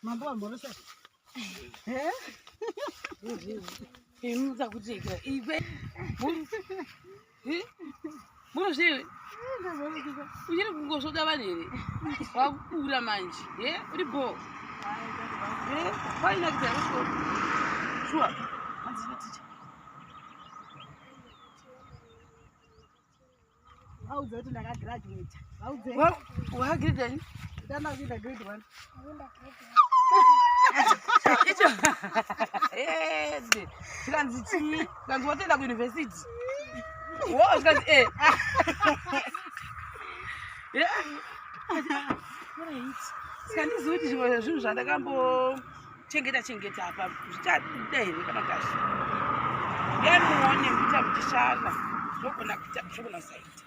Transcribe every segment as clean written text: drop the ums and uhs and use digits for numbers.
Mambo amorosa. Imuza kucheka. Iwe. Murozve. Uchiri kungosoda vanhu here. Wakukura manje. Uri bo. Paina kudzara kuchikoro. Sure. Hanzi ticha. Audzo kuti ndakagraduate. Audzo. Wagraduate? Ndana kuita grade 1. Icho. Zvikanzi chii? Zvikanzi watoenda kuuniversity. Zvikanzi Sikandizivi kuti zvimwe zvinhu zvandakambochengeta apa zvichada here kana kashi. Ndianoone kuita muchishanda zvogona kuita zvogona kusaita.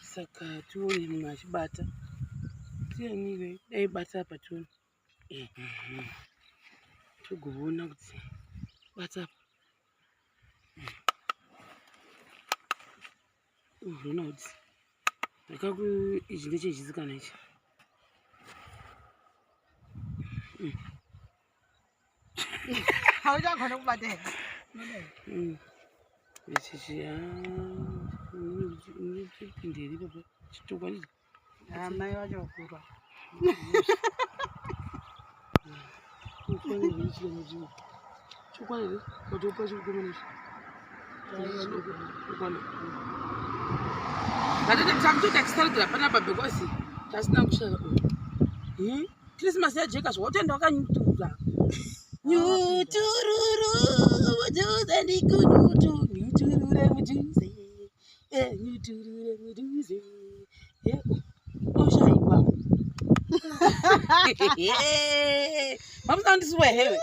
Saka tione munhu achibata. Tianiwe dai bata apa tione. Togoona kuti bata apa. Ronald. Ndakaku ichi ndechechisikana ichi. Hauchagona kubata here. Ichi ndiri papa chitokwa ndichi. Mai vacho vakura. Chokwanere watopa chikukomanachi. Takutoita tichitarudzira panapa because tasina kushaka. Christmas yajeka zvotoenda wakanyutura. Nyutururu muduze ndikunyutu. Nyuturure muduze. Nyuturure muduze. Oshaiwa. Mamusa ndisuwe hewe.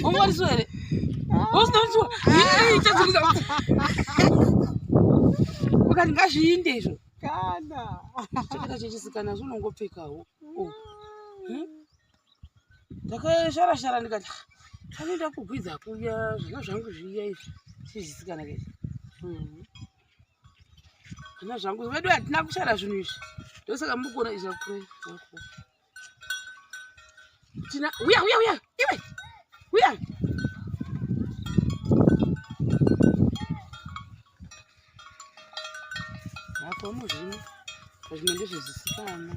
Mama ndisuwe here. Osina ndisuwe. Chazukuza. Wakati ngazviinde izvo. Kana. Chakata chechisikana zvinongopfekawo. Ndakashara ndikati zvanoenda kugwidza kuya zvana zvangu zviya izvi chezvisikana kaizvi. Zvana zvangu vedu hatina kushara zvinhu izvi. Ndosaka mukona izvi akura. Tina uya iwe. Uya. Hapo zvino. Zvino ndezvezvisikana.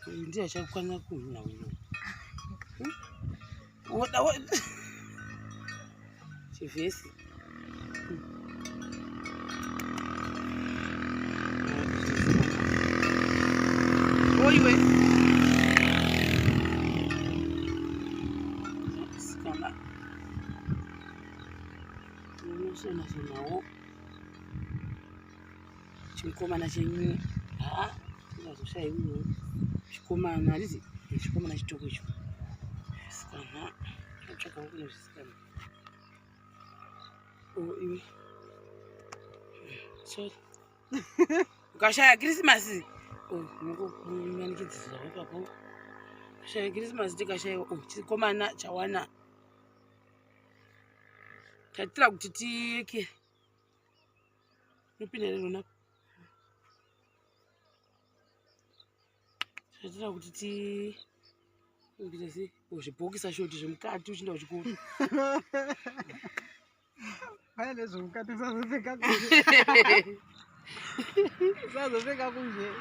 Ndiye achakwana kuhina uno. Woda. Chivhesi. Oiwe. Sikana. Unosona zvinawo. Chikomana chenyu. Ndazoshayiwa. Chikomana harizi. Chikomana chitoko icho. Sikana. Ndatsvaka kuno zvisikana. Iwe. Sorry. Ukashaya Christmas. Munomanikidzisa ipapo. Ukashaya Christmas tikashaya chikomana chawana. Tatira kuti tiyeke. Nopinda rero napo. Tatira kuti kuita sei? Zvibhokisi shoti zvemukati uchinda kuchikoro. Pane nezvemukati usazopfeka kunze. Usazopfeka kunze.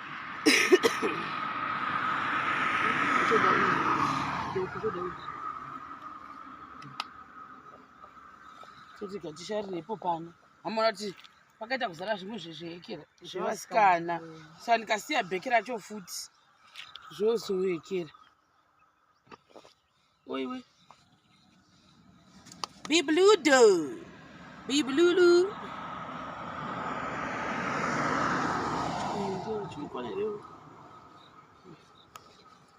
Toti gatisharirepo pano. Hamuna kuti pakaita kuzara zvimwe zvezvihekera zvevasikana. Saka ndikasiya bheki racho futi. Zvozohekera. Oiwe. Bibludo. Biblulu. Chikwana leo.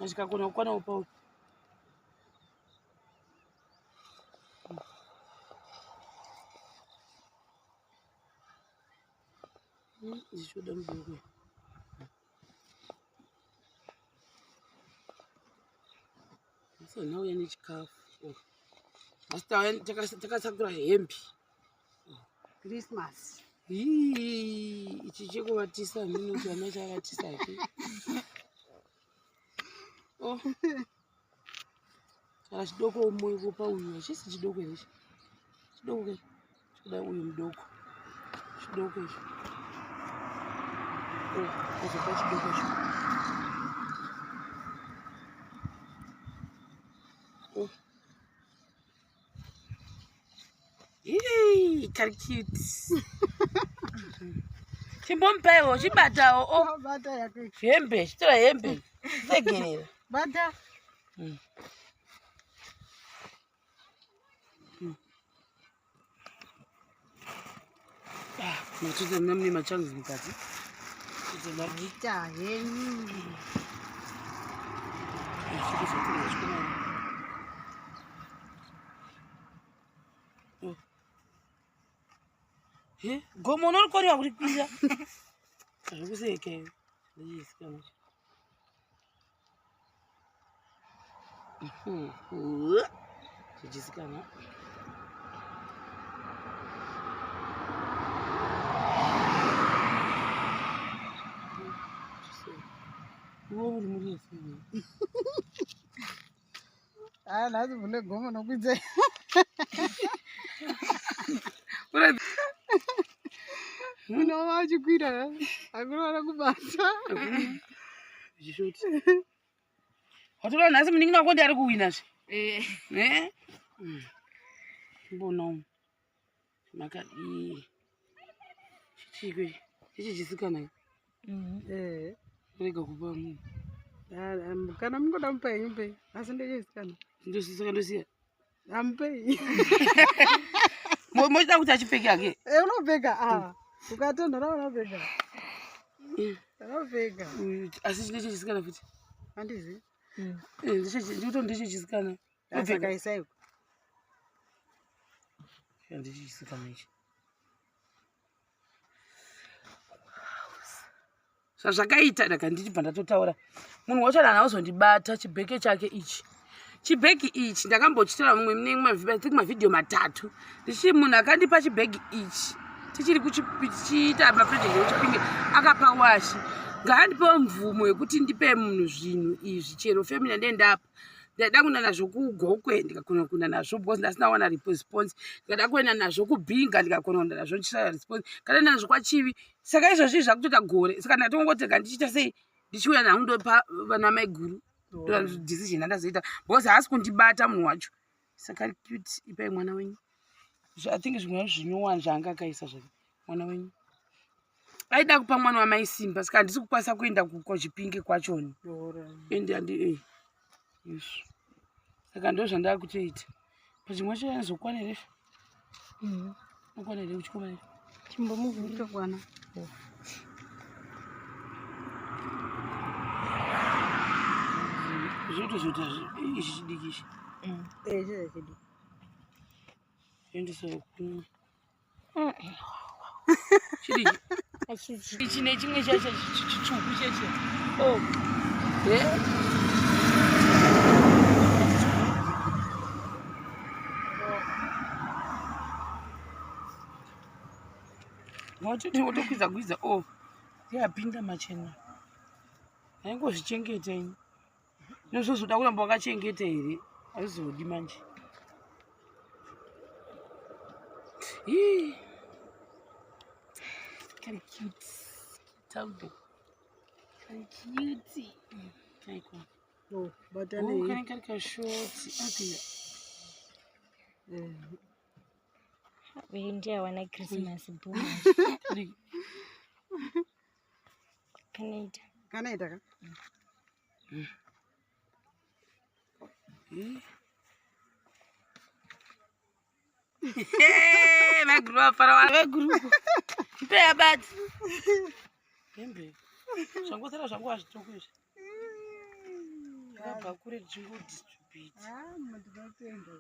Ndikakona kukwana upawo. Ndichoda mudoko. Sasa nauya nechikafu. Asi takasakura hembe. Christmas. Ichi chekuvatisa mino chana chavatisa ke. Oh. Kana chidoko moyo kupa uyu. Chisi chidoko ichi. Chidoko ichi. Chida uyu mudoko. Chidoko ichi. Oh, kuzopa chidoko ichi. Oh. Yay, very cute. Chimbompewo, chibatawo. Oh, bata yake. hembe, chitora hembe. Segerera. Bata. Matuta namni machangu mukati. Chitobaki. Ita yenu. Gomo non kori akuri pizza. Akuseke. Yes, come on. Chijisikana. Ah, lazima vule gomo nokuze. Unawaje kwira? Akuna kubata. Jishoti. Hotola nasi mningina kwandi ari kuwina zve. Mbona maka chichikwe chichijisikana. Rega kupa munhu. Kana mungoda mupai mupai. Asi ndechisikana. Ndosisaka ndosiya. Amupai. Mochida kuti achipfeke hake. Unopfeka. Ukatonhora unopfeka. Unopfeka. Asi chichisikana futi. Handizi. Ndito ndichijisikana. Saka isaiwo. Ndichijisikana ichi. Zvakaita daka ndichibva ndatotaura. Munhu wacho hauzondibata chibheke chake ichi. Chibhegi ichi ndakambochitora mumwe mavideo matatu. Ndichi munhu akandipa chibhegi ichi. Tichiri kuchiita maproject echipinge akapa washi. Ngaandipe mvumo yekuti ndipe munhu zvinhu izvi chero family ndendapa. Ndada kuenda nazvo kugokwe ndikakona kuenda nazvo because ndasina wana response. Ndada kuenda nazvo kubhinga ndikakona kuenda nazvo ndisina response. Kana nazvo kwachivi. Saka izvozvi zvakutota gore. Saka ndatongotenga ndichiita sei ndichiuya nahundo paNyika. Decision andazoita because haasi kundibata munhu wacho. Saka cute ipai mwana wenyu. I think zvimwe zvinyowani zvanga akaisa zvake. Mwana wenyu. Aida kupa mwana wamai simba saka handisi kukwanisa kuenda kuchipinge kwachoni. Ende andi yes. Saka ndo zvandava kutoita. Pachimwe chacho anozokwana here? Ukwana here uchikoma here? Chimbomuvhurika kwana. Zvotozvota ichi chidiki ichi. Chidiki. Endesa ku. Chidiki. Ichi nechimwe chacho chitsvuku cheche. Oh. Wotokwiza oh. Yapinda machena. Haingozvichengeta ini. Nozozoda kuramba wakachengeta here? Hazizodi manje. Very cute. Tambo. Very cute. Kaiko. Oh, but then can I short? We India wana Christmas boom. Kanaita ka? Hey, MaGuru para MaGuru. Pay about. Hembe. Shangotera shangu ashitokwesha. Bakure chingo distribute. Mudbatendo.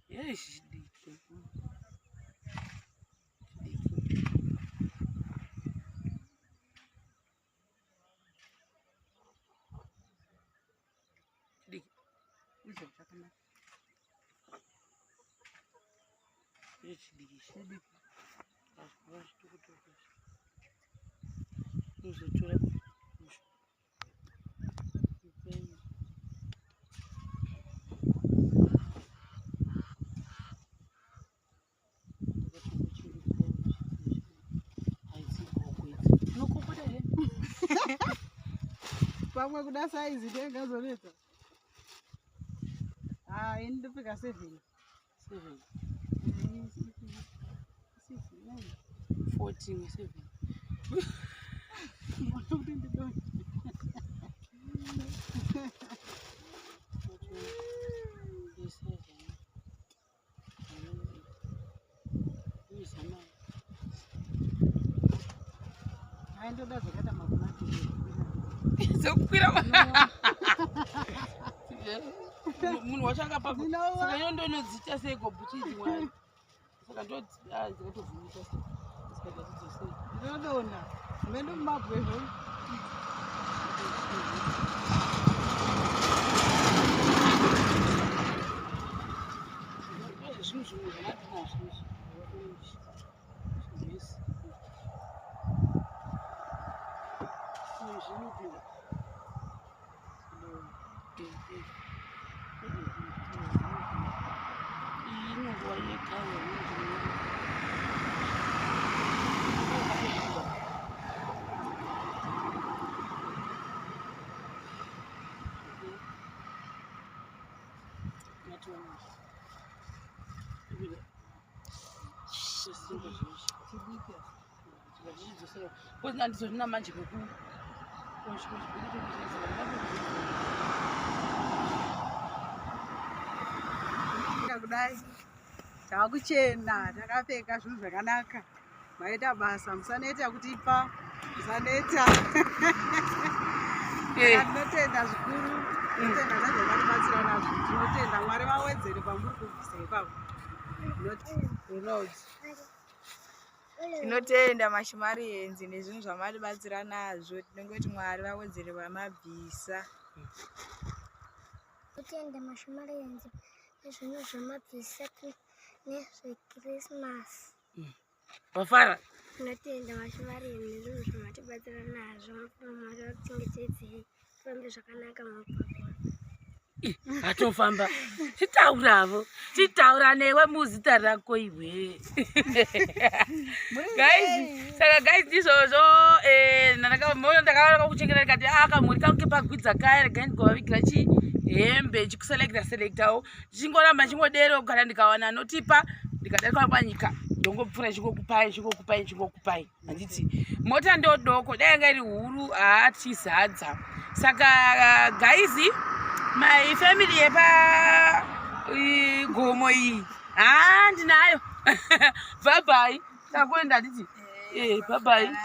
Yes, Pamwe kuda saizi ndengazoneta. Indopika 7. 14. Ndoda zvakaita makumati. Zokukwira. Munhu wachanga papo. Saka yondonodzita sei gobhuchidzi mwari. Saka ndodzi dzikatovhumika. Saka dzose. Ndodona. Mendo mabwezo. Pois não, diz na manje beku. Kudai. Takuchena, takapfeka zvinhu zvakanaka. Maita basa, musaneta kutipa, musaneta. Tinotenda zvikuru. Tinotenda nezvakatibatsira nazvo. Tinotenda Mwari vawedzere pamuri kubvisa ipapo. Ronald. Tinotenda mashimarenzi nezvinhu zvamatibatsira nazvo. Tinongoti Mwari vawedzere vamabvisa. Tinotenda mashimarenzi nezvinhu zvamabvisa nezveKrismasi. Wafara? Tinotenda mashimarenzi nezvinhu zvamatibatsira nazvo. Mwari vakuchengetedzei. Fambe zvakanaka mumugwagwa. Atofamba. Titaura newe muzita rako iwe. Guys, saka guys ndizvozvo ndakaona kuchengera kati akamuri kangu pagwidza kaya rega ndikovavigira hembe chikuselectawo chingoramba chingodero kana ndikawana notipa ndikadarika paNyika ndongopfura chikokupai handiti mota ndodoko dai yanga iri huru tichizadza. Saka guys, my family yepa gomo iyi ndinayo. Bye bye. Takwenda nditi bye bye.